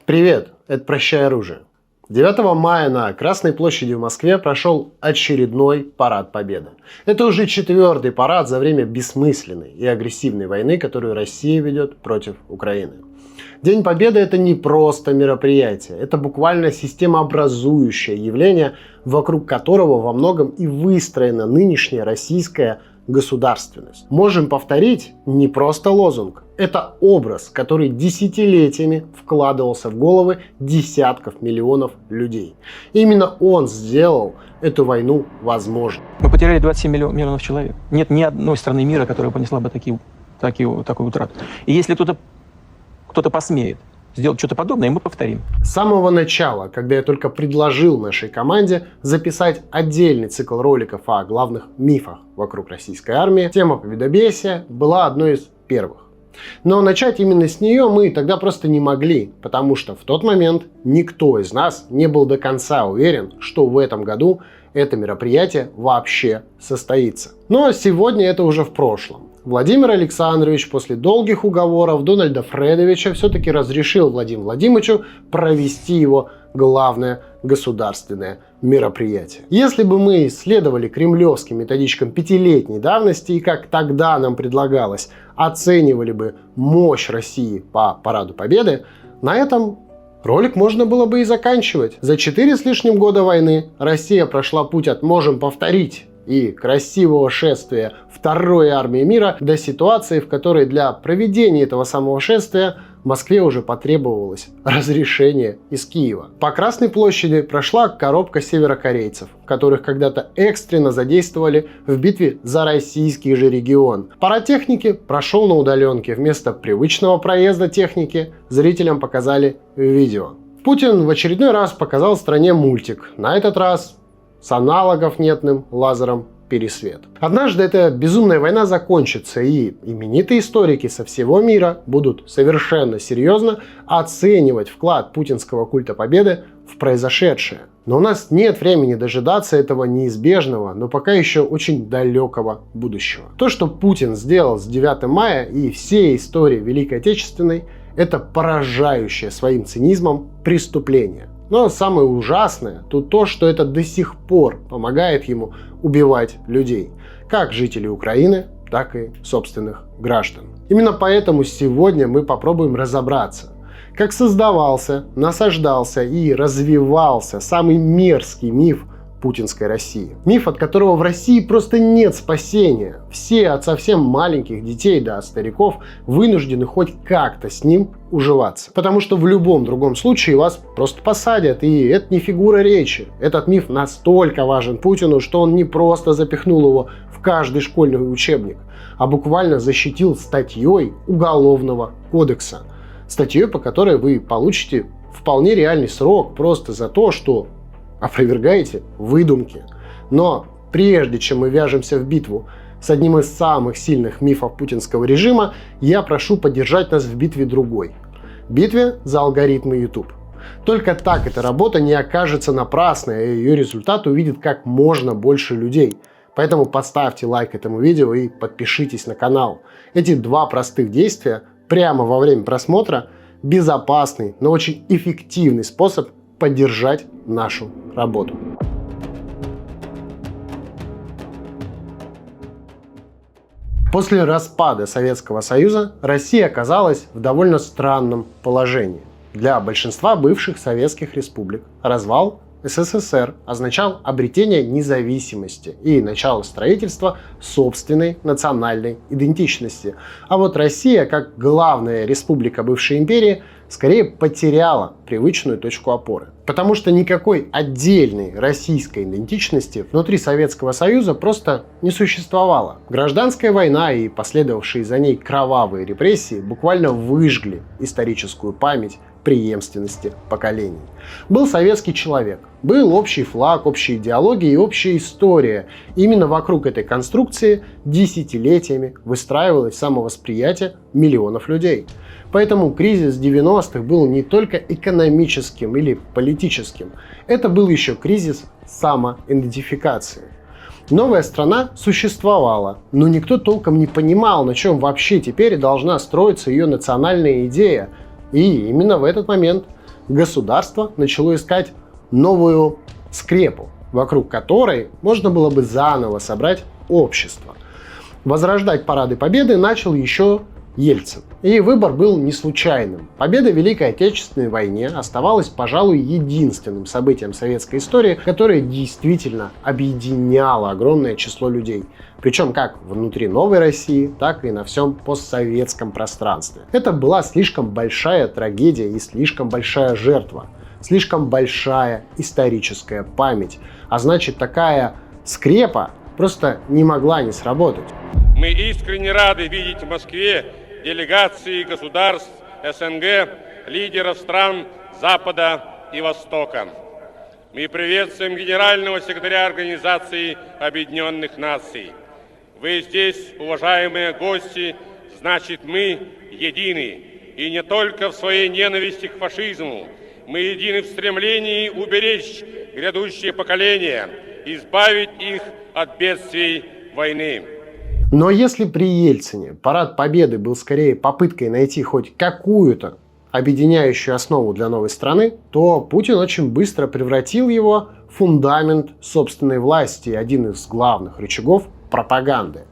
Привет, это «Прощай оружие». 9 мая на Красной площади в Москве прошел очередной парад Победы. Это уже 4-й парад за время бессмысленной и агрессивной войны, которую Россия ведет против Украины. День Победы – это не просто мероприятие, это буквально системообразующее явление, вокруг которого во многом и выстроена нынешняя российская государственность. Можем повторить не просто лозунг, это образ, который десятилетиями вкладывался в головы десятков миллионов людей. Именно он сделал эту войну возможной. Мы потеряли 27 миллионов человек. Нет ни одной страны мира, которая понесла бы такой утрат. И если кто-то посмеет сделать что-то подобное, и мы повторим. С самого начала, когда я только предложил нашей команде записать отдельный цикл роликов о главных мифах вокруг российской армии, тема победобесия была одной из первых. Но начать именно с нее мы тогда просто не могли, потому что в тот момент никто из нас не был до конца уверен, что в этом году это мероприятие вообще состоится. Но сегодня это уже в прошлом. Владимир Александрович после долгих уговоров Дональда Фредовича все-таки разрешил Владимиру Владимировичу провести его главное государственное мероприятие. Если бы мы следовали кремлевским методичкам 5-летней давности и, как тогда нам предлагалось, оценивали бы мощь России по Параду Победы, на этом ролик можно было бы и заканчивать. За 4 с лишним года войны Россия прошла путь от «можем повторить» и красивого шествия Второй армии мира до ситуации, в которой для проведения этого самого шествия Москве уже потребовалось разрешение из Киева. По Красной площади прошла коробка северокорейцев, которых когда-то экстренно задействовали в битве за российский же регион. Парад техники прошел на удаленке. Вместо привычного проезда техники зрителям показали видео. Путин в очередной раз показал стране мультик. На этот раз с аналогов-нетным лазером «Пересвет». Однажды эта безумная война закончится, и именитые историки со всего мира будут совершенно серьезно оценивать вклад путинского культа победы в произошедшее. Но у нас нет времени дожидаться этого неизбежного, но пока еще очень далекого будущего. То, что Путин сделал с 9 мая и всей историей Великой Отечественной, это поражающее своим цинизмом преступление. Но самое ужасное тут то, что это до сих пор помогает ему убивать людей. Как жителей Украины, так и собственных граждан. Именно поэтому сегодня мы попробуем разобраться, как создавался, насаждался и развивался самый мерзкий миф путинской России. Миф, от которого в России просто нет спасения. Все, от совсем маленьких детей до стариков, вынуждены хоть как-то с ним уживаться. Потому что в любом другом случае вас просто посадят, и это не фигура речи. Этот миф настолько важен Путину, что он не просто запихнул его в каждый школьный учебник, а буквально защитил статьей Уголовного кодекса. Статьей, по которой вы получите вполне реальный срок просто за то, что опровергаете выдумки. Но прежде чем мы вяжемся в битву с одним из самых сильных мифов путинского режима, я прошу поддержать нас в битве другой. Битве за алгоритмы YouTube. Только так эта работа не окажется напрасной, а ее результат увидит как можно больше людей. Поэтому поставьте лайк этому видео и подпишитесь на канал. Эти два простых действия прямо во время просмотра – безопасный, но очень эффективный способ поддержать нашу работу. После распада Советского Союза Россия оказалась в довольно странном положении. Для большинства бывших советских республик развал СССР означал обретение независимости и начало строительства собственной национальной идентичности. А вот Россия, как главная республика бывшей империи, скорее потеряла привычную точку опоры. Потому что никакой отдельной российской идентичности внутри Советского Союза просто не существовало. Гражданская война и последовавшие за ней кровавые репрессии буквально выжгли историческую память преемственности поколений. Был советский человек, был общий флаг, общая идеология и общая история. Именно вокруг этой конструкции десятилетиями выстраивалось самовосприятие миллионов людей. Поэтому кризис 90-х был не только экономическим или политическим, это был еще кризис самоидентификации. Новая страна существовала, но никто толком не понимал, на чем вообще теперь должна строиться ее национальная идея. И именно в этот момент государство начало искать новую скрепу, вокруг которой можно было бы заново собрать общество. Возрождать парады Победы начал еще Ельцин. И выбор был не случайным. Победа в Великой Отечественной войне оставалась, пожалуй, единственным событием советской истории, которое действительно объединяло огромное число людей. Причем как внутри новой России, так и на всем постсоветском пространстве. Это была слишком большая трагедия и слишком большая жертва. Слишком большая историческая память. А значит, такая скрепа просто не могла не сработать. Мы искренне рады видеть в Москве делегации государств СНГ, лидеров стран Запада и Востока. Мы приветствуем генерального секретаря Организации Объединенных Наций. Вы здесь, уважаемые гости, значит, мы едины. И не только в своей ненависти к фашизму. Мы едины в стремлении уберечь грядущие поколения, избавить их от бедствий войны. Но если при Ельцине парад Победы был скорее попыткой найти хоть какую-то объединяющую основу для новой страны, то Путин очень быстро превратил его в фундамент собственной власти и один из главных рычагов пропаганды.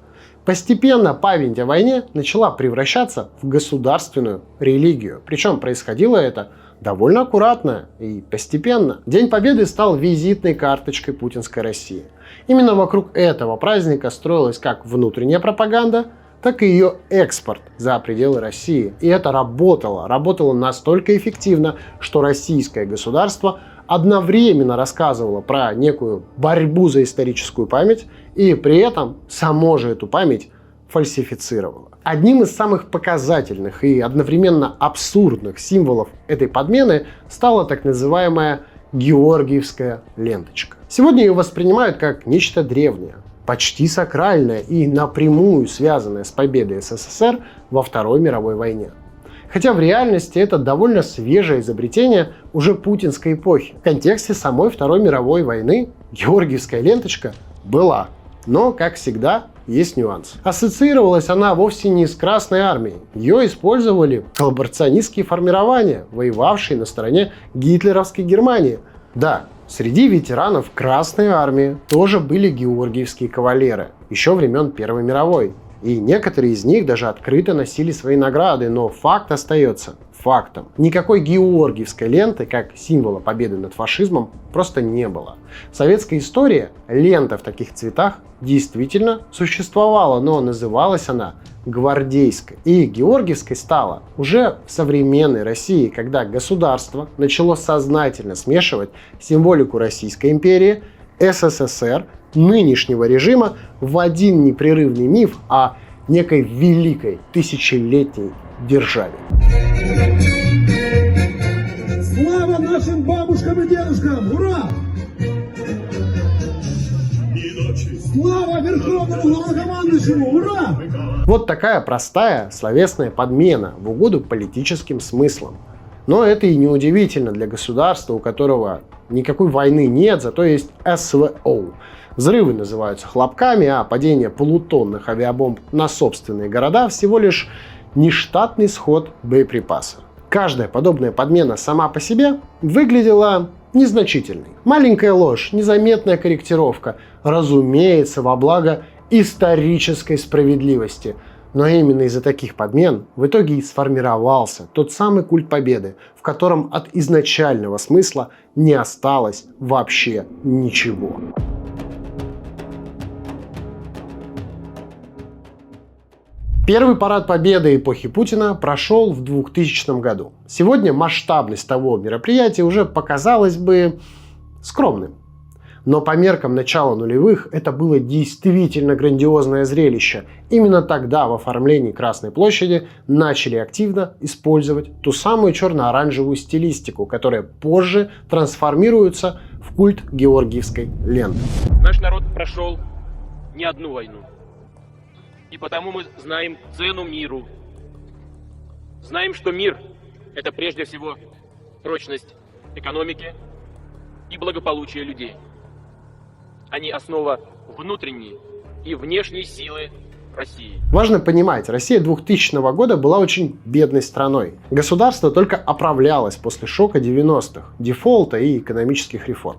Постепенно память о войне начала превращаться в государственную религию. Причем происходило это довольно аккуратно и постепенно. День Победы стал визитной карточкой путинской России. Именно вокруг этого праздника строилась как внутренняя пропаганда, так и ее экспорт за пределы России. И это работало настолько эффективно, что российское государство одновременно рассказывало про некую борьбу за историческую память и при этом само же эту память фальсифицировало. Одним из самых показательных и одновременно абсурдных символов этой подмены стала так называемая Георгиевская ленточка. Сегодня ее воспринимают как нечто древнее, почти сакральное и напрямую связанное с победой СССР во Второй мировой войне. Хотя в реальности это довольно свежее изобретение уже путинской эпохи. В контексте самой Второй мировой войны Георгиевская ленточка была. Но, как всегда, есть нюанс. Ассоциировалась она вовсе не с Красной армией. Ее использовали коллаборационистские формирования, воевавшие на стороне гитлеровской Германии. Да, среди ветеранов Красной армии тоже были георгиевские кавалеры, еще времен Первой мировой. И некоторые из них даже открыто носили свои награды, но факт остается фактом. Никакой георгиевской ленты, как символа победы над фашизмом, просто не было. В советской истории лента в таких цветах действительно существовала, но называлась она гвардейской. И георгиевской стала уже в современной России, когда государство начало сознательно смешивать символику Российской империи, СССР, нынешнего режима в один непрерывный миф о некой великой тысячелетней державе. Слава нашим бабушкам и дедушкам! Ура! Слава Верховному Главнокомандующему! Ура! Вот такая простая словесная подмена в угоду политическим смыслам. Но это и не удивительно для государства, у которого никакой войны нет, зато есть СВО. Взрывы называются хлопками, а падение полутонных авиабомб на собственные города всего лишь нештатный сход боеприпасов. Каждая подобная подмена сама по себе выглядела незначительной. Маленькая ложь, незаметная корректировка, разумеется, во благо исторической справедливости. Но именно из-за таких подмен в итоге и сформировался тот самый культ победы, в котором от изначального смысла не осталось вообще ничего. Первый парад Победы эпохи Путина прошел в 2000 году. Сегодня масштабность того мероприятия уже показалась бы скромным. Но по меркам начала нулевых это было действительно грандиозное зрелище. Именно тогда в оформлении Красной площади начали активно использовать ту самую черно-оранжевую стилистику, которая позже трансформируется в культ георгиевской ленты. Наш народ прошел не одну войну. И потому мы знаем цену миру. Знаем, что мир – это прежде всего прочность экономики и благополучие людей. Они основа внутренней и внешней силы России. Важно понимать, Россия 2000 года была очень бедной страной. Государство только оправлялось после шока 90-х, дефолта и экономических реформ.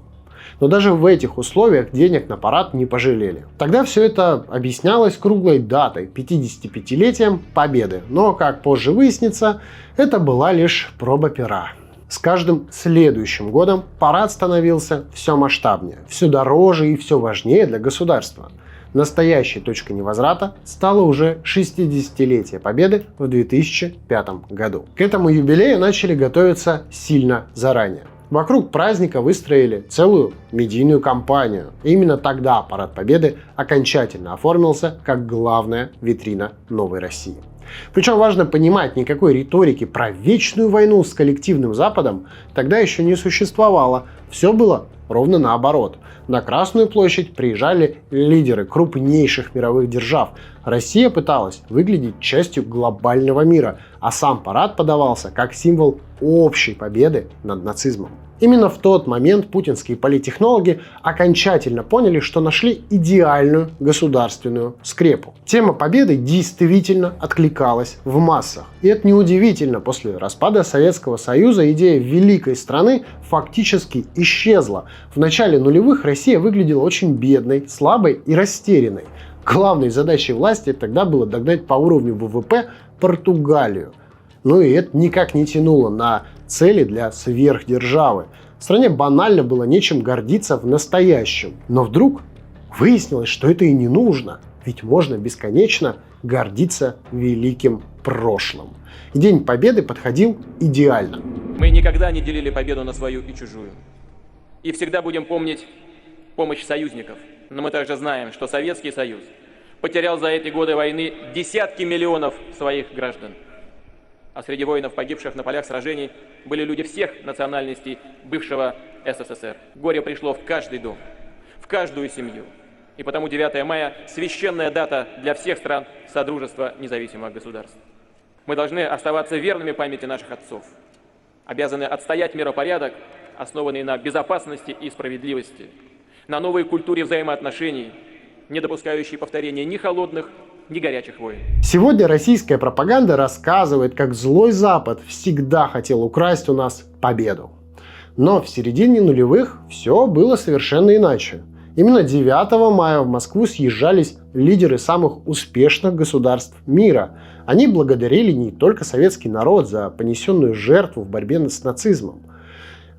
Но даже в этих условиях денег на парад не пожалели. Тогда все это объяснялось круглой датой, 55-летием Победы. Но, как позже выяснится, это была лишь проба пера. С каждым следующим годом парад становился все масштабнее, все дороже и все важнее для государства. Настоящей точкой невозврата стало уже 60-летие Победы в 2005 году. К этому юбилею начали готовиться сильно заранее. Вокруг праздника выстроили целую медийную кампанию. И именно тогда Парад Победы окончательно оформился как главная витрина новой России. Причем важно понимать, никакой риторики про вечную войну с коллективным Западом тогда еще не существовало. Все было ровно наоборот. На Красную площадь приезжали лидеры крупнейших мировых держав. Россия пыталась выглядеть частью глобального мира, а сам парад подавался как символ общей победы над нацизмом. Именно в тот момент путинские политтехнологи окончательно поняли, что нашли идеальную государственную скрепу. Тема победы действительно откликалась в массах. И это неудивительно, после распада Советского Союза идея великой страны фактически исчезла. В начале нулевых Россия выглядела очень бедной, слабой и растерянной. Главной задачей власти тогда было догнать по уровню ВВП Португалию. Ну и это никак не тянуло на цели для сверхдержавы. Стране банально было нечем гордиться в настоящем. Но вдруг выяснилось, что это и не нужно. Ведь можно бесконечно гордиться великим прошлым. И День Победы подходил идеально. Мы никогда не делили победу на свою и чужую. И всегда будем помнить помощь союзников. Но мы также знаем, что Советский Союз потерял за эти годы войны десятки миллионов своих граждан. А среди воинов, погибших на полях сражений, были люди всех национальностей бывшего СССР. Горе пришло в каждый дом, в каждую семью. И потому 9 мая – священная дата для всех стран Содружества независимых государств. Мы должны оставаться верными памяти наших отцов, обязаны отстоять миропорядок, основанный на безопасности и справедливости, на новой культуре взаимоотношений, не допускающей повторения ни холодных, ни горячих войн. Сегодня российская пропаганда рассказывает, как злой Запад всегда хотел украсть у нас победу. Но в середине нулевых все было совершенно иначе. Именно 9 мая в Москву съезжались лидеры самых успешных государств мира. Они благодарили не только советский народ за понесенную жертву в борьбе с нацизмом,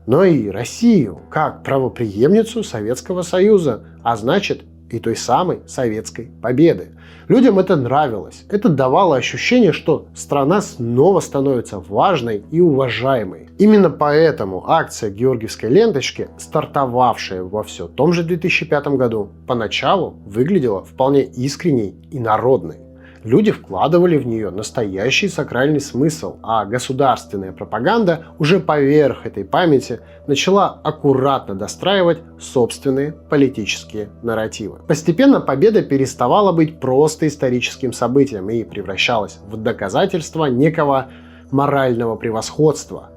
но и Россию как правопреемницу Советского Союза, а значит и той самой советской победы. Людям это нравилось. Это давало ощущение, что страна снова становится важной и уважаемой. Именно поэтому акция георгиевской ленточки, стартовавшая во все том же 2005 году, поначалу выглядела вполне искренней и народной. Люди вкладывали в нее настоящий сакральный смысл, а государственная пропаганда уже поверх этой памяти начала аккуратно достраивать собственные политические нарративы. Постепенно победа переставала быть просто историческим событием и превращалась в доказательство некого морального превосходства.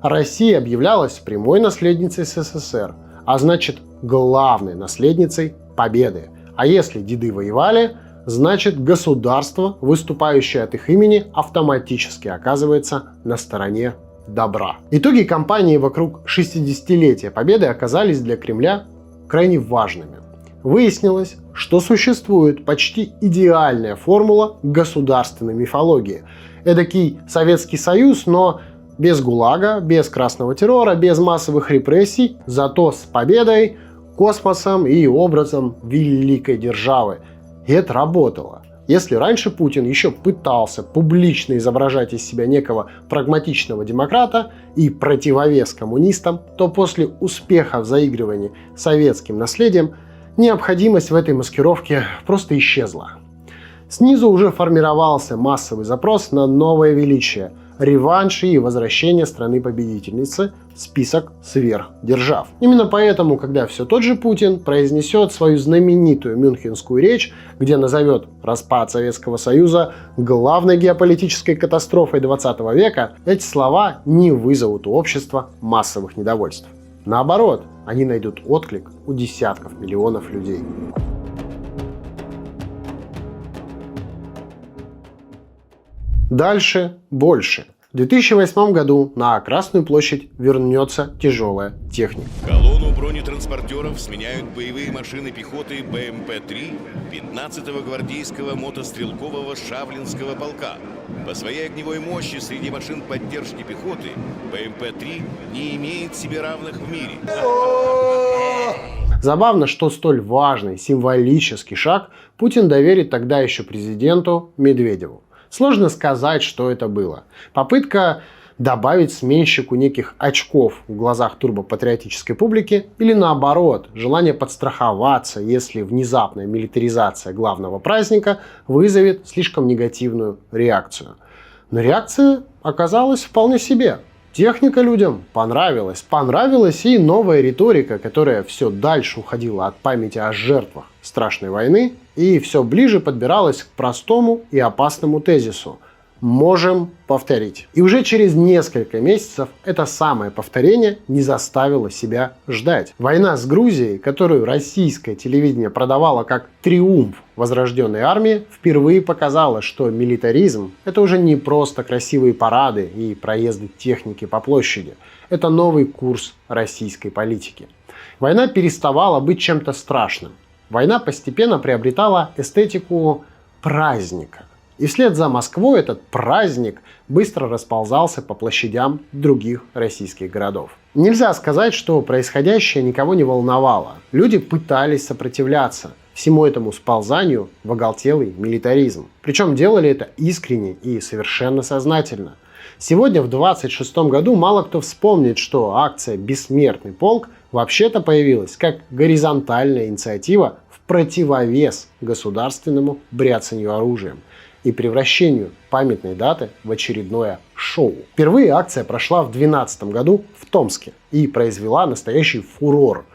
Россия объявлялась прямой наследницей СССР, а значит главной наследницей победы. А если деды воевали, значит государство, выступающее от их имени, автоматически оказывается на стороне добра. Итоги кампании вокруг 60-летия Победы оказались для Кремля крайне важными. Выяснилось, что существует почти идеальная формула государственной мифологии. Эдакий Советский Союз, но без ГУЛАГа, без красного террора, без массовых репрессий, зато с победой, космосом и образом великой державы. И это работало. Если раньше Путин еще пытался публично изображать из себя некого прагматичного демократа и противовес коммунистам, то после успеха в заигрывании советским наследием необходимость в этой маскировке просто исчезла. Снизу уже формировался массовый запрос на новое величие, реванш и возвращение страны-победительницы в список сверхдержав. Именно поэтому, когда все тот же Путин произнесет свою знаменитую мюнхенскую речь, где назовет распад Советского Союза главной геополитической катастрофой 20 века, эти слова не вызовут у общества массовых недовольств. Наоборот, они найдут отклик у десятков миллионов людей. Дальше больше. В 2008 году на Красную площадь вернется тяжелая техника. Колонну бронетранспортеров сменяют боевые машины пехоты БМП-3 15-го гвардейского мотострелкового Шавлинского полка. По своей огневой мощи среди машин поддержки пехоты БМП-3 не имеет себе равных в мире. Забавно, что столь важный символический шаг Путин доверит тогда еще президенту Медведеву. Сложно сказать, что это было. Попытка добавить сменщику неких очков в глазах турбопатриотической публики или наоборот, желание подстраховаться, если внезапная милитаризация главного праздника вызовет слишком негативную реакцию. Но реакция оказалась вполне себе. Техника людям понравилась. Понравилась и новая риторика, которая все дальше уходила от памяти о жертвах страшной войны и все ближе подбиралась к простому и опасному тезису: можем повторить. И уже через несколько месяцев это самое повторение не заставило себя ждать. Война с Грузией, которую российское телевидение продавало как триумф возрожденной армии, впервые показала, что милитаризм — это уже не просто красивые парады и проезды техники по площади. Это новый курс российской политики. Война переставала быть чем-то страшным. Война постепенно приобретала эстетику праздника. И вслед за Москвой этот праздник быстро расползался по площадям других российских городов. Нельзя сказать, что происходящее никого не волновало. Люди пытались сопротивляться всему этому сползанию в оголтелый милитаризм. Причем делали это искренне и совершенно сознательно. Сегодня, в 26 году, мало кто вспомнит, что акция «Бессмертный полк» вообще-то появилась как горизонтальная инициатива в противовес государственному бряцанью оружием и превращению памятной даты в очередное шоу. Впервые акция прошла в 2012 году в Томске и произвела настоящий фурор.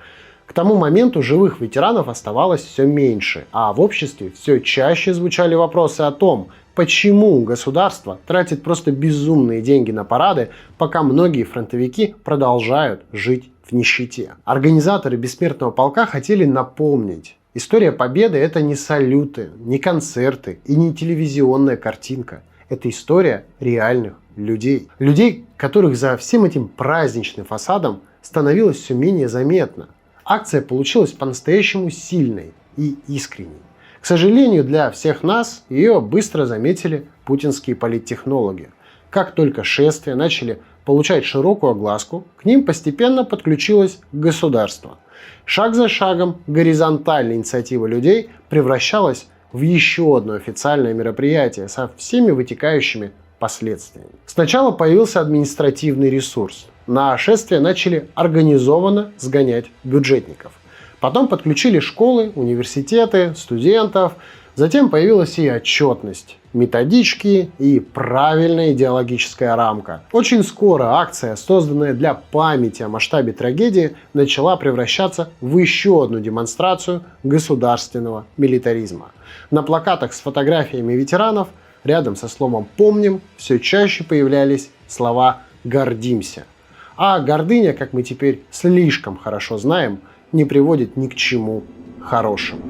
К тому моменту живых ветеранов оставалось все меньше, а в обществе все чаще звучали вопросы о том, почему государство тратит просто безумные деньги на парады, пока многие фронтовики продолжают жить в нищете. Организаторы «Бессмертного полка» хотели напомнить: история Победы — это не салюты, не концерты и не телевизионная картинка. Это история реальных людей. Людей, которых за всем этим праздничным фасадом становилось все менее заметно. Акция получилась по-настоящему сильной и искренней. К сожалению, для всех нас ее быстро заметили путинские политтехнологи. Как только шествия начали получать широкую огласку, к ним постепенно подключилось государство. Шаг за шагом горизонтальная инициатива людей превращалась в еще одно официальное мероприятие со всеми вытекающими последствиями. Сначала появился административный ресурс. На шествие начали организованно сгонять бюджетников. Потом подключили школы, университеты, студентов. Затем появилась и отчетность, методички и правильная идеологическая рамка. Очень скоро акция, созданная для памяти о масштабе трагедии, начала превращаться в еще одну демонстрацию государственного милитаризма. На плакатах с фотографиями ветеранов рядом со словом «помним» все чаще появлялись слова «гордимся». А гордыня, как мы теперь слишком хорошо знаем, не приводит ни к чему хорошему.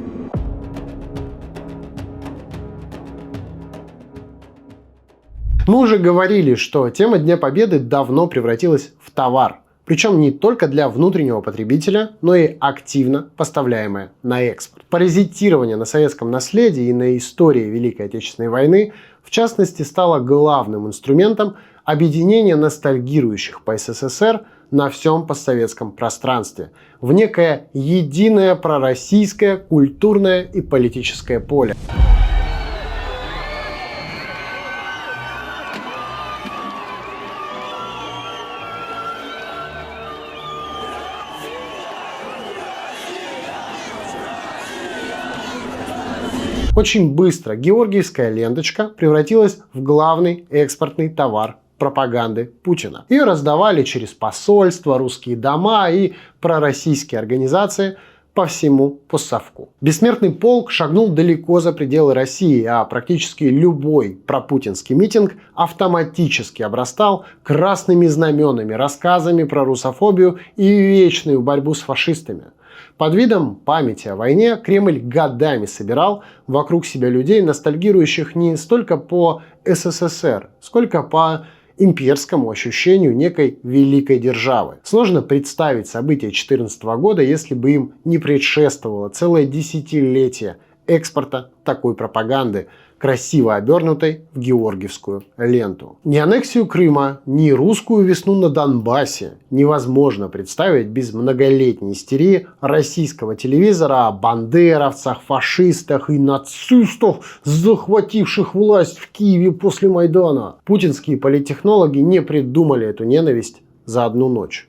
Мы уже говорили, что тема Дня Победы давно превратилась в товар. Причем не только для внутреннего потребителя, но и активно поставляемая на экспорт. Паразитирование на советском наследии и на истории Великой Отечественной войны, в частности, стало главным инструментом объединения ностальгирующих по СССР на всем постсоветском пространстве в некое единое пророссийское культурное и политическое поле. Очень быстро георгиевская ленточка превратилась в главный экспортный товар пропаганды Путина. Ее раздавали через посольства, русские дома и пророссийские организации по всему постсовку. Бессмертный полк шагнул далеко за пределы России, а практически любой пропутинский митинг автоматически обрастал красными знаменами, рассказами про русофобию и вечную борьбу с фашистами. Под видом памяти о войне Кремль годами собирал вокруг себя людей, ностальгирующих не столько по СССР, сколько по имперскому ощущению некой великой державы. Сложно представить события 2014 года, если бы им не предшествовало целое десятилетие экспорта такой пропаганды, красиво обернутой в георгиевскую ленту. Ни аннексию Крыма, ни русскую весну на Донбассе невозможно представить без многолетней истерии российского телевизора о бандеровцах, фашистах и нацистах, захвативших власть в Киеве после Майдана. Путинские политтехнологи не придумали эту ненависть за одну ночь.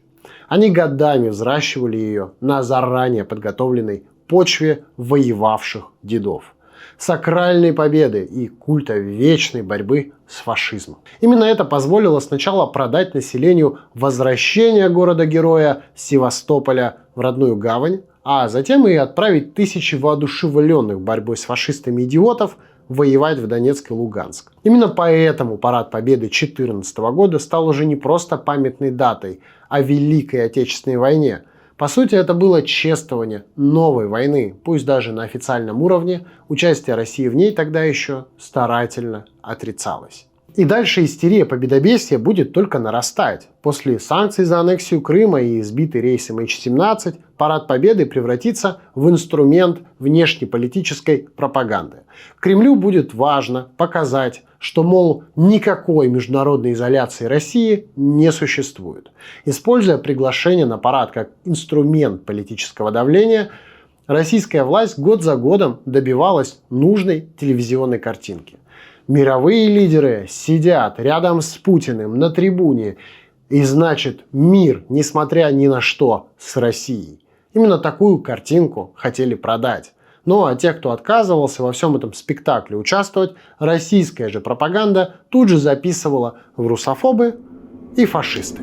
Они годами взращивали ее на заранее подготовленной почве воевавших дедов, сакральной победы и культа вечной борьбы с фашизмом. Именно это позволило сначала продать населению возвращение города-героя Севастополя в родную гавань, а затем и отправить тысячи воодушевленных борьбой с фашистами идиотов воевать в Донецк и Луганск. Именно поэтому Парад Победы 2014 года стал уже не просто памятной датой о Великой Отечественной войне. По сути, это было чествование новой войны, пусть даже на официальном уровне участие России в ней тогда еще старательно отрицалось. И дальше истерия победобесия будет только нарастать. После санкций за аннексию Крыма и сбитый рейс MH17 Парад Победы превратится в инструмент внешнеполитической пропаганды. Кремлю будет важно показать, что, мол, никакой международной изоляции России не существует. Используя приглашение на парад как инструмент политического давления, российская власть год за годом добивалась нужной телевизионной картинки. Мировые лидеры сидят рядом с Путиным на трибуне, и значит мир, несмотря ни на что, с Россией. Именно такую картинку хотели продать. Ну а те, кто отказывался во всем этом спектакле участвовать, российская же пропаганда тут же записывала в русофобы и фашисты.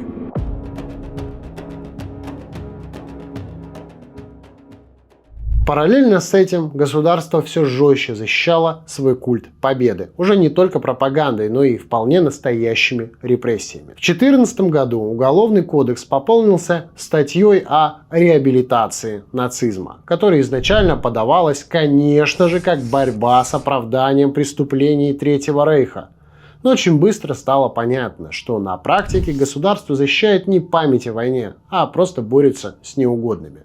Параллельно с этим государство все жестче защищало свой культ победы. Уже не только пропагандой, но и вполне настоящими репрессиями. В 2014 году Уголовный кодекс пополнился статьей о реабилитации нацизма, которая изначально подавалась, конечно же, как борьба с оправданием преступлений Третьего Рейха. Но очень быстро стало понятно, что на практике государство защищает не память о войне, а просто борется с неугодными.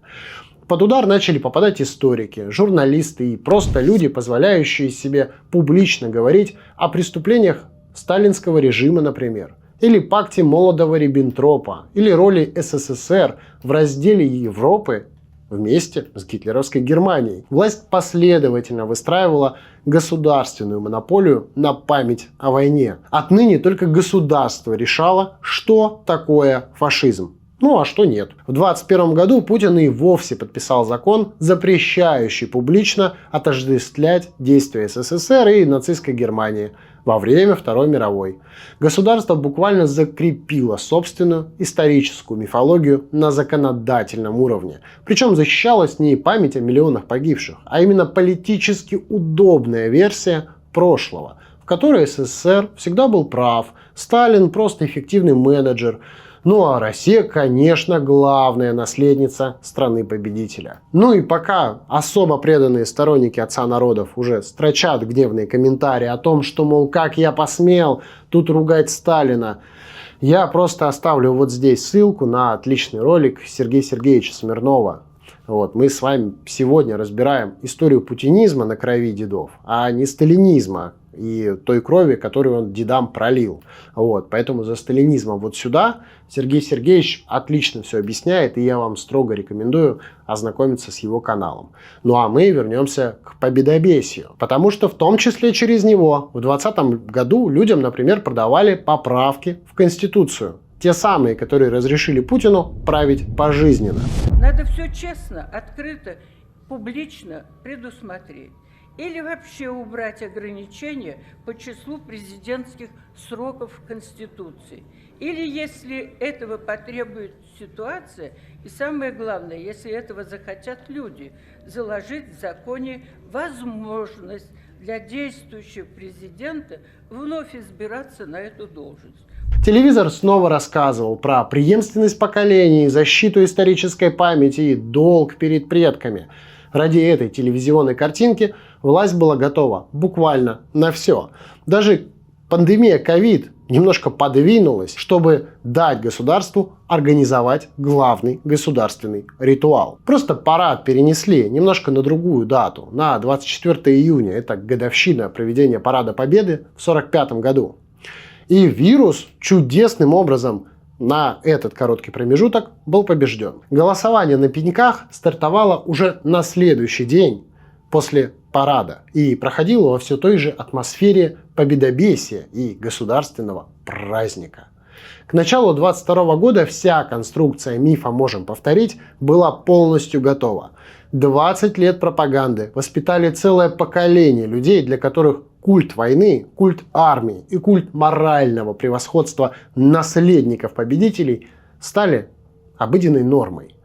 Под удар начали попадать историки, журналисты и просто люди, позволяющие себе публично говорить о преступлениях сталинского режима, например, или пакте Молотова-Риббентропа, или роли СССР в разделе Европы вместе с гитлеровской Германией. Власть последовательно выстраивала государственную монополию на память о войне. Отныне только государство решало, что такое фашизм. Ну а что нет? В 2021 году Путин и вовсе подписал закон, запрещающий публично отождествлять действия СССР и нацистской Германии во время Второй мировой. Государство буквально закрепило собственную историческую мифологию на законодательном уровне. Причем защищалась не память о миллионах погибших, а именно политически удобная версия прошлого, в которой СССР всегда был прав, Сталин просто эффективный менеджер. Ну а Россия, конечно, главная наследница страны-победителя. Ну и пока особо преданные сторонники Отца народов уже строчат гневные комментарии о том, что, мол, как я посмел тут ругать Сталина, я просто оставлю вот здесь ссылку на отличный ролик Сергея Сергеевича Смирнова. Вот, мы с вами сегодня разбираем историю путинизма на крови дедов, а не сталинизма и той крови, которую он дедам пролил. Вот, поэтому за сталинизмом вот сюда Сергей Сергеевич отлично все объясняет, и я вам строго рекомендую ознакомиться с его каналом. Ну а мы вернемся к победобесию, потому что в том числе через него в 2020 году людям, например, продавали поправки в Конституцию. Те самые, которые разрешили Путину править пожизненно. Надо все честно, открыто, публично предусмотреть. Или вообще убрать ограничения по числу президентских сроков в Конституции. Или, если этого потребует ситуация, и самое главное, если этого захотят люди, заложить в законе возможность для действующего президента вновь избираться на эту должность. Телевизор снова рассказывал про преемственность поколений, защиту исторической памяти и долг перед предками. Ради этой телевизионной картинки власть была готова буквально на все. Даже пандемия ковид немножко подвинулась, чтобы дать государству организовать главный государственный ритуал. Просто парад перенесли немножко на другую дату, на 24 июня. Это годовщина проведения Парада Победы в 1945 году. И вирус чудесным образом на этот короткий промежуток был побежден. Голосование на пеньках стартовало уже на следующий день после парада и проходило во все той же атмосфере победобесия и государственного праздника. К началу 22 года вся конструкция мифа «Можем повторить» была полностью готова. 20 лет пропаганды воспитали целое поколение людей, для которых культ войны, культ армии и культ морального превосходства наследников победителей стали обыденной нормой.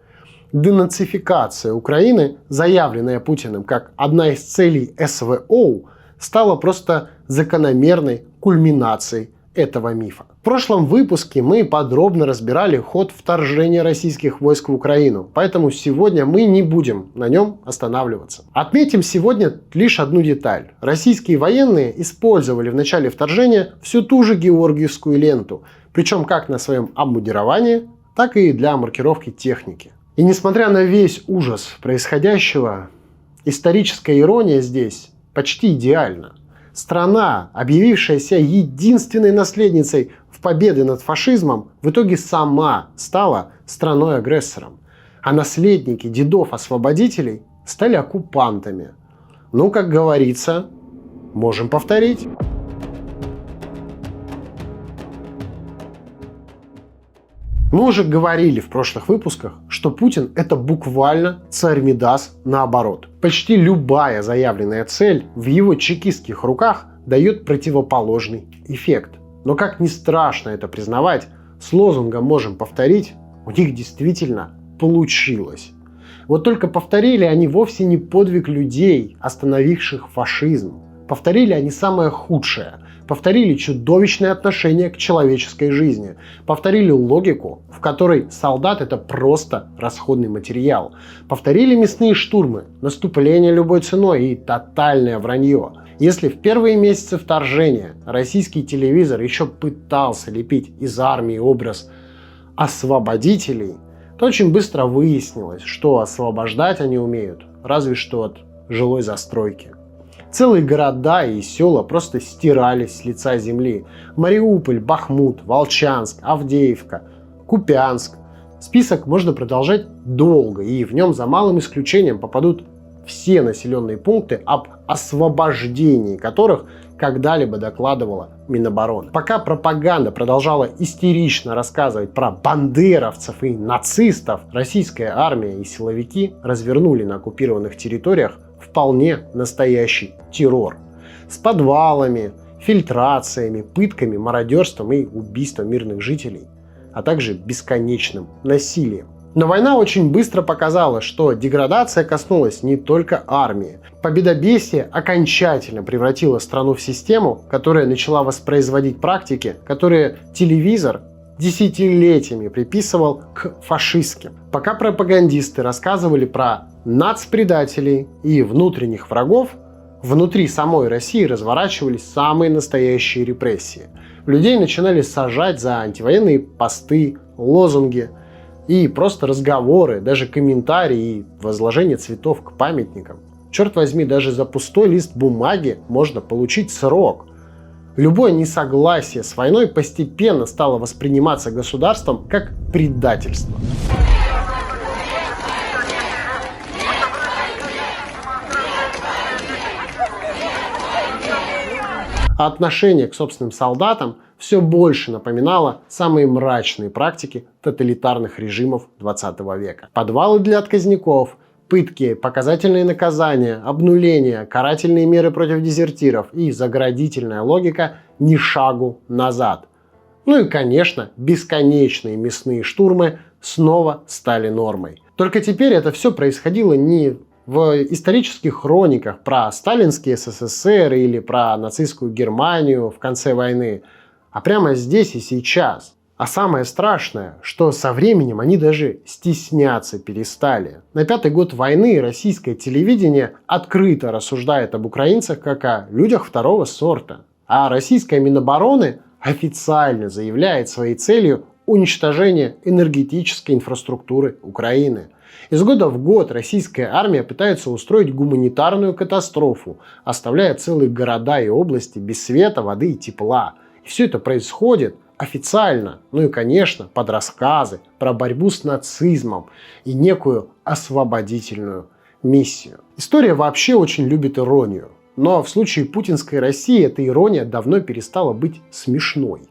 Денацификация Украины, заявленная Путиным как одна из целей СВО, стала просто закономерной кульминацией этого мифа. В прошлом выпуске мы подробно разбирали ход вторжения российских войск в Украину, поэтому сегодня мы не будем на нем останавливаться. Отметим сегодня лишь одну деталь. Российские военные использовали в начале вторжения всю ту же георгиевскую ленту, причем как на своем обмундировании, так и для маркировки техники. И несмотря на весь ужас происходящего, историческая ирония здесь почти идеальна. Страна, объявившая себя единственной наследницей в победе над фашизмом, в итоге сама стала страной-агрессором. А наследники дедов-освободителей стали оккупантами. Ну, как говорится, можем повторить. Мы уже говорили в прошлых выпусках, что Путин – это буквально царь Мидас наоборот. Почти любая заявленная цель в его чекистских руках дает противоположный эффект. Но как ни страшно это признавать, с лозунгом «Можем повторить» у них действительно получилось. Вот только повторили они вовсе не подвиг людей, остановивших фашизм. Повторили они самое худшее. Повторили чудовищное отношение к человеческой жизни. Повторили логику, в которой солдат – это просто расходный материал. Повторили мясные штурмы, наступление любой ценой и тотальное вранье. Если в первые месяцы вторжения российский телевизор еще пытался лепить из армии образ освободителей, то очень быстро выяснилось, что освобождать они умеют разве что от жилой застройки. Целые города и села просто стирались с лица земли. Мариуполь, Бахмут, Волчанск, Авдеевка, Купянск. Список можно продолжать долго, и в нем за малым исключением попадут все населенные пункты, об освобождении которых когда-либо докладывала Минобороны. Пока пропаганда продолжала истерично рассказывать про бандеровцев и нацистов, российская армия и силовики развернули на оккупированных территориях вполне настоящий террор. С подвалами, фильтрациями, пытками, мародерством и убийством мирных жителей, а также бесконечным насилием. Но война очень быстро показала, что деградация коснулась не только армии. Победобесие окончательно превратило страну в систему, которая начала воспроизводить практики, которые телевизор десятилетиями приписывал к фашистским. Пока пропагандисты рассказывали про нацпредателей и внутренних врагов, внутри самой России разворачивались самые настоящие репрессии. Людей начинали сажать за антивоенные посты, лозунги и просто разговоры, даже комментарии и возложение цветов к памятникам. Черт возьми, даже за пустой лист бумаги можно получить срок. Любое несогласие с войной постепенно стало восприниматься государством как предательство. А отношение к собственным солдатам все больше напоминало самые мрачные практики тоталитарных режимов 20 века. Подвалы для отказников, Пытки, показательные наказания, обнуления, карательные меры против дезертиров и заградительная логика ни шагу назад. Ну и, конечно, бесконечные мясные штурмы снова стали нормой. Только теперь это все происходило не в исторических хрониках про сталинский СССР или про нацистскую Германию в конце войны, а прямо здесь и сейчас. А самое страшное, что со временем они даже стесняться перестали. На 5-й год войны российское телевидение открыто рассуждает об украинцах как о людях второго сорта. А российская Минобороны официально заявляет своей целью уничтожение энергетической инфраструктуры Украины. Из года в год российская армия пытается устроить гуманитарную катастрофу, оставляя целые города и области без света, воды и тепла. И все это происходит официально, ну и, конечно, под рассказы про борьбу с нацизмом и некую освободительную миссию. История вообще очень любит иронию, но в случае путинской России эта ирония давно перестала быть смешной.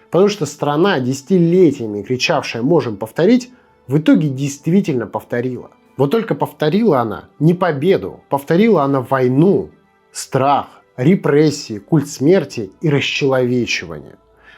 Потому что страна, десятилетиями кричавшая «можем повторить», в итоге действительно повторила. Вот только повторила она не победу, повторила она войну, страх, репрессии, культ смерти и расчеловечивание.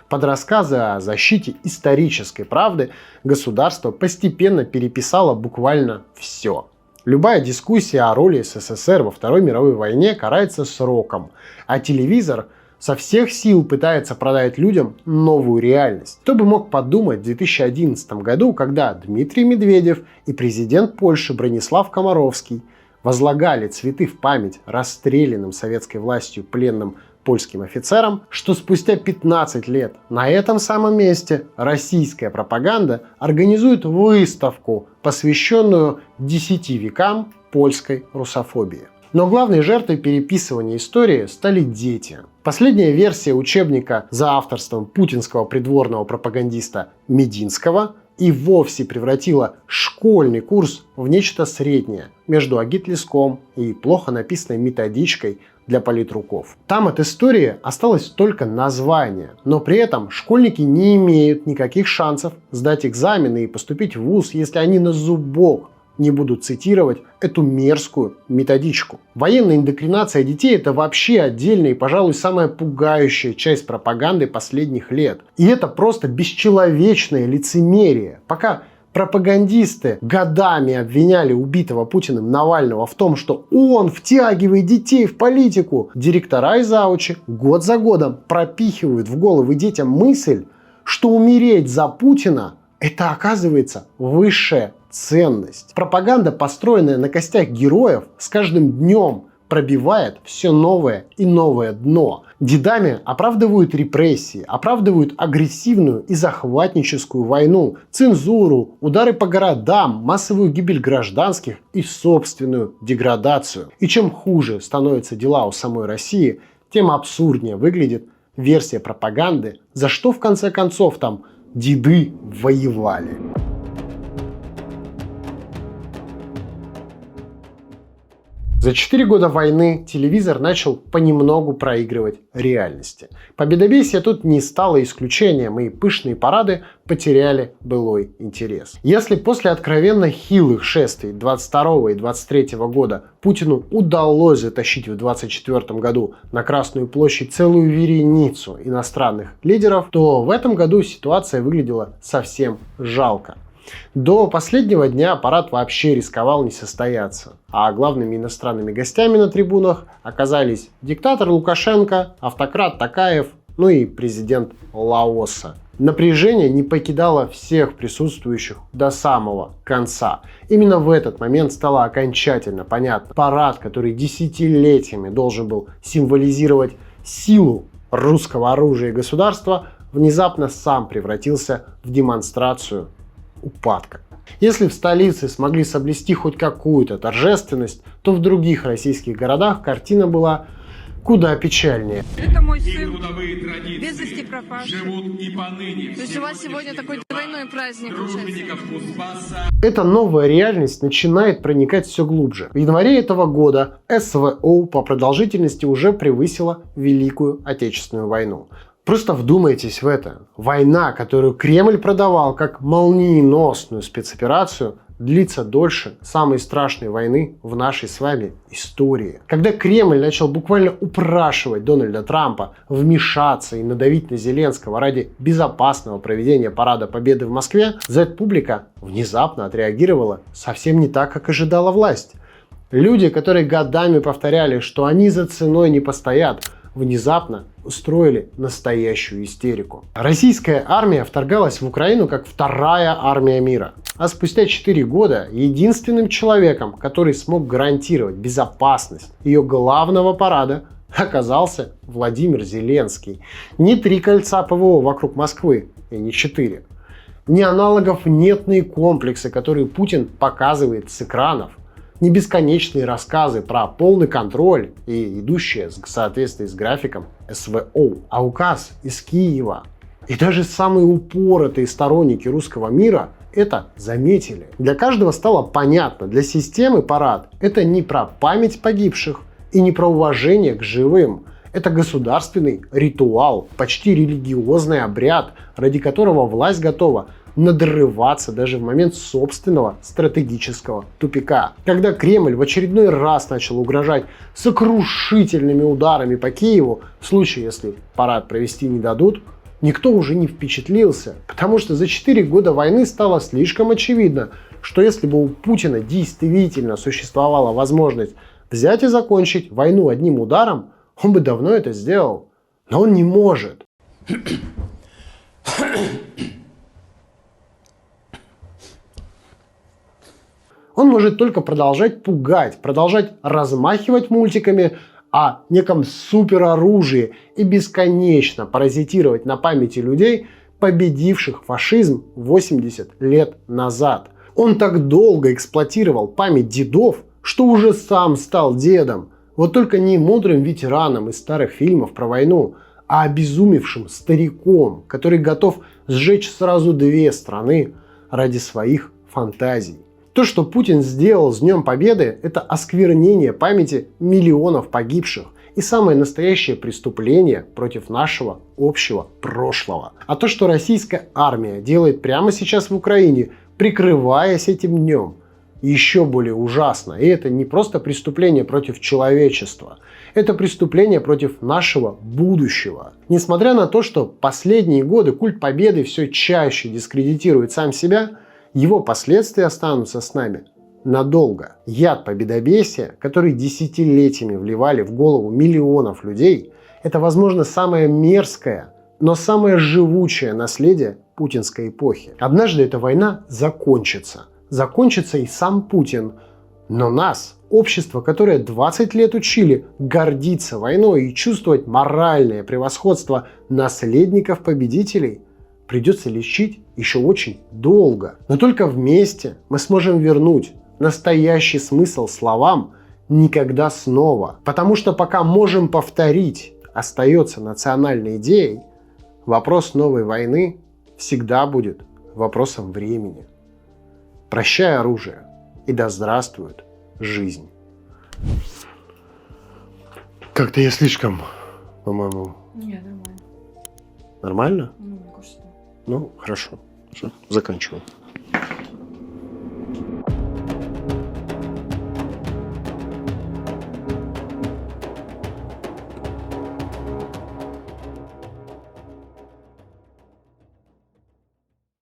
Под рассказы о защите исторической правды государство постепенно переписало буквально все. Любая дискуссия о роли СССР во Второй мировой войне карается сроком, а телевизор со всех сил пытается продать людям новую реальность. Кто бы мог подумать в 2011 году, когда Дмитрий Медведев и президент Польши Бронислав Комаровский возлагали цветы в память расстрелянным советской властью пленным польским офицерам, что спустя 15 лет на этом самом месте российская пропаганда организует выставку, посвященную 10 векам польской русофобии. Но главной жертвой переписывания истории стали дети. Последняя версия учебника за авторством путинского придворного пропагандиста Мединского и вовсе превратила школьный курс в нечто среднее между агитлистком и плохо написанной методичкой для политруков. Там от истории осталось только название, но при этом школьники не имеют никаких шансов сдать экзамены и поступить в вуз, если они на зубок не будут цитировать эту мерзкую методичку. Военная индоктринация детей – это вообще отдельная и, пожалуй, самая пугающая часть пропаганды последних лет. И это просто бесчеловечное лицемерие. Пока пропагандисты годами обвиняли убитого Путиным Навального в том, что он втягивает детей в политику, директора и заучи год за годом пропихивают в головы детям мысль, что умереть за Путина – это, оказывается, высшая ценность. Пропаганда, построенная на костях героев, с каждым днем пробивает все новое и новое дно. Дедами оправдывают репрессии, оправдывают агрессивную и захватническую войну, цензуру, удары по городам, массовую гибель гражданских и собственную деградацию. И чем хуже становятся дела у самой России, тем абсурднее выглядит версия пропаганды, за что в конце концов там деды воевали. За 4 года войны телевизор начал понемногу проигрывать реальности. Победобесие тут не стало исключением, и пышные парады потеряли былой интерес. Если после откровенно хилых шествий 22 и 23 года Путину удалось затащить в 24 году на Красную площадь целую вереницу иностранных лидеров, то в этом году ситуация выглядела совсем жалко. До последнего дня парад вообще рисковал не состояться, а главными иностранными гостями на трибунах оказались диктатор Лукашенко, автократ Токаев, ну и президент Лаоса. Напряжение не покидало всех присутствующих до самого конца. Именно в этот момент стало окончательно понятно: парад, который десятилетиями должен был символизировать силу русского оружия и государства, внезапно сам превратился в демонстрацию упадка. Если в столице смогли соблюсти хоть какую-то торжественность, то в других российских городах картина была куда печальнее. Это мой сын, без вести пропавший. То есть у вас сегодня такой двойной праздник. Эта новая реальность начинает проникать все глубже. В январе этого года СВО по продолжительности уже превысила Великую Отечественную войну. Просто вдумайтесь в это. Война, которую Кремль продавал как молниеносную спецоперацию, длится дольше самой страшной войны в нашей с вами истории. Когда Кремль начал буквально упрашивать Дональда Трампа вмешаться и надавить на Зеленского ради безопасного проведения Парада Победы в Москве, Z-публика внезапно отреагировала совсем не так, как ожидала власть. Люди, которые годами повторяли, что они за ценой не постоят, внезапно устроили настоящую истерику. Российская армия вторгалась в Украину как вторая армия мира. А спустя 4 года единственным человеком, который смог гарантировать безопасность ее главного парада, оказался Владимир Зеленский. Не 3 кольца ПВО вокруг Москвы, и не 4. Ни аналогов нет на комплексы, которые Путин показывает с экранов. Не бесконечные рассказы про полный контроль и идущие в соответствии с графиком СВО, а указ из Киева. И даже самые упоротые сторонники русского мира это заметили. Для каждого стало понятно, для системы парад это не про память погибших и не про уважение к живым. Это государственный ритуал, почти религиозный обряд, ради которого власть готова надрываться даже в момент собственного стратегического тупика. Когда Кремль в очередной раз начал угрожать сокрушительными ударами по Киеву, в случае, если парад провести не дадут, никто уже не впечатлился, потому что за 4 года войны стало слишком очевидно, что если бы у Путина действительно существовала возможность взять и закончить войну одним ударом, он бы давно это сделал. Но он не может. Он может только продолжать пугать, продолжать размахивать мультиками о неком супероружии и бесконечно паразитировать на памяти людей, победивших фашизм 80 лет назад. Он так долго эксплуатировал память дедов, что уже сам стал дедом. Вот только не мудрым ветераном из старых фильмов про войну, а обезумевшим стариком, который готов сжечь сразу 2 страны ради своих фантазий. То, что Путин сделал с Днем Победы, это осквернение памяти миллионов погибших и самое настоящее преступление против нашего общего прошлого. А то, что российская армия делает прямо сейчас в Украине, прикрываясь этим днем, еще более ужасно. И это не просто преступление против человечества, это преступление против нашего будущего. Несмотря на то, что последние годы культ победы все чаще дискредитирует сам себя, его последствия останутся с нами надолго. Яд победобесия, который десятилетиями вливали в голову миллионов людей, это, возможно, самое мерзкое, но самое живучее наследие путинской эпохи. Однажды эта война закончится. Закончится и сам Путин. Но нас, общество, которое 20 лет учили гордиться войной и чувствовать моральное превосходство наследников победителей, придется лечить еще очень долго. Но только вместе мы сможем вернуть настоящий смысл словам «никогда снова». Потому что пока можем повторить, остается национальной идеей, вопрос новой войны всегда будет вопросом времени. Прощай оружие, и да здравствует жизнь. Как-то я слишком, по-моему... Не, нормально. Нормально? Ну, мне кажется, да. Ну, хорошо. Все, заканчиваем.